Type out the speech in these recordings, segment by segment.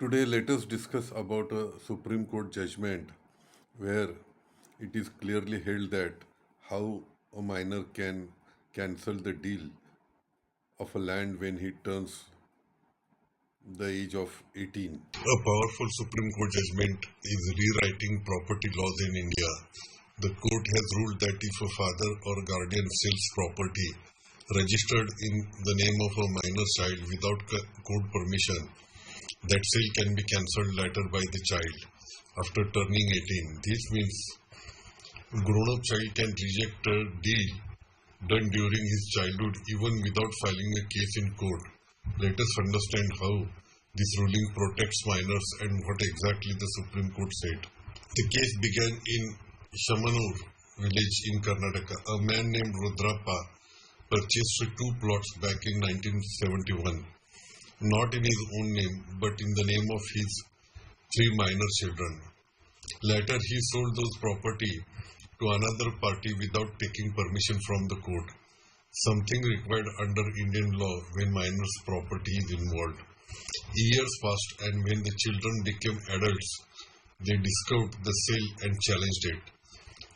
Today, let us discuss about a Supreme Court judgment where it is clearly held that how a minor can cancel the deal of a land when he turns the age of 18. A powerful Supreme Court judgment is rewriting property laws in India. The court has ruled that if a father or guardian sells property registered in the name of a minor child without court permission, that sale can be cancelled later by the child after turning 18. This means grown-up child can reject a deal done during his childhood even without filing a case in court. Let us understand how this ruling protects minors and what exactly the Supreme Court said. The case began in Shamanur village in Karnataka. A man named Rudrappa purchased two plots back in 1971, not in his own name but in the name of his three minor children. Later he sold those property to another party without taking permission from the court, something required under Indian law when minors' property is involved. Years passed, and when the children became adults, they discovered the sale and challenged it.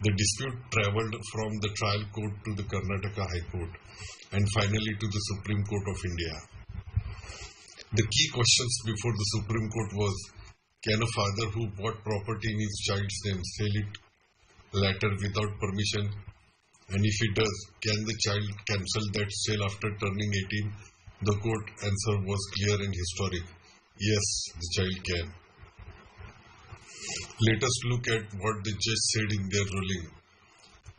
The dispute travelled from the trial court to the Karnataka High Court and finally to the Supreme Court of India. The key questions before the Supreme Court was, can a father who bought property in his child's name sell it later without permission? And if he does, can the child cancel that sale after turning 18? The court answer was clear and historic. Yes, the child can. Let us look at what the judge said in their ruling.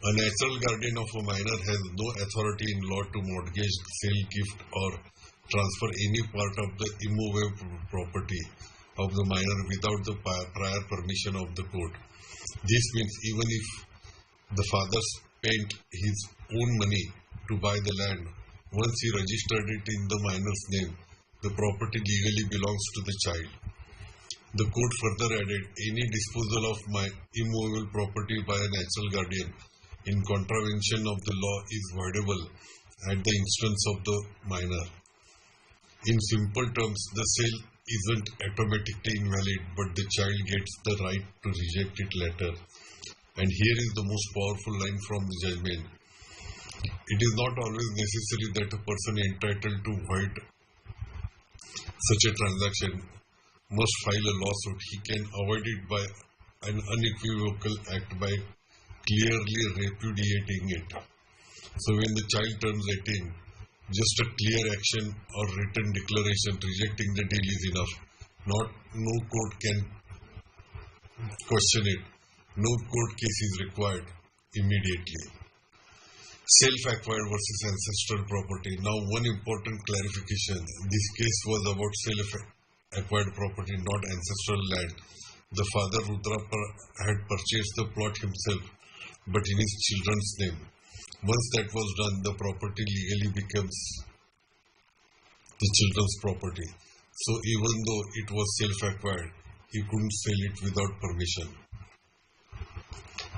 A natural guardian of a minor has no authority in law to mortgage, sell, gift or transfer any part of the immovable property of the minor without the prior permission of the court. This means even if the father spent his own money to buy the land, once he registered it in the minor's name, the property legally belongs to the child. The court further added, any disposal of my immovable property by a natural guardian in contravention of the law is voidable at the instance of the minor. In simple terms, the sale isn't automatically invalid, but the child gets the right to reject it later. And here is the most powerful line from the judgment. It is not always necessary that a person entitled to void such a transaction must file a lawsuit. He can avoid it by an unequivocal act by clearly repudiating it. So when the child turns 18, just a clear action or written declaration rejecting the deal is enough. No court can question it. No court case is required immediately. Self-acquired versus ancestral property. Now one important clarification. This case was about self-acquired property, not ancestral land. The father Rudrappa had purchased the plot himself, but in his children's name. Once that was done, the property legally becomes the children's property. So even though it was self-acquired, he couldn't sell it without permission.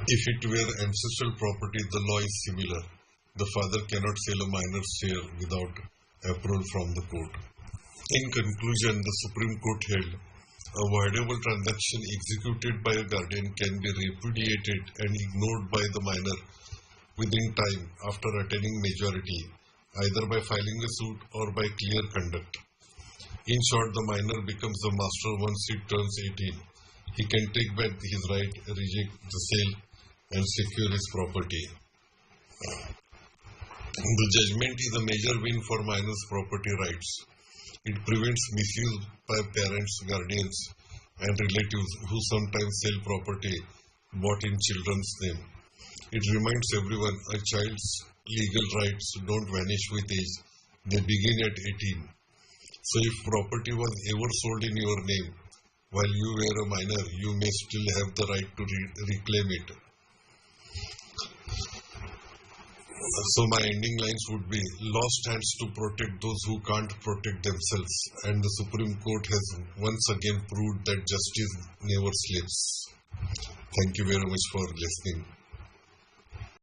If it were ancestral property, the law is similar. The father cannot sell a minor's share without approval from the court. In conclusion, the Supreme Court held, a voidable transaction executed by a guardian can be repudiated and ignored by the minor within time after attaining majority, either by filing a suit or by clear conduct. In short, the minor becomes a master once he turns 18. He can take back his right, reject the sale, and secure his property. The judgment is a major win for minors' property rights. It prevents misuse by parents, guardians, and relatives who sometimes sell property bought in children's name. It reminds everyone a child's legal rights don't vanish with age. They begin at 18. So if property was ever sold in your name while you were a minor, you may still have the right to reclaim it. So my ending lines would be, law stands to protect those who can't protect themselves, and the Supreme Court has once again proved that justice never sleeps. Thank you very much for listening.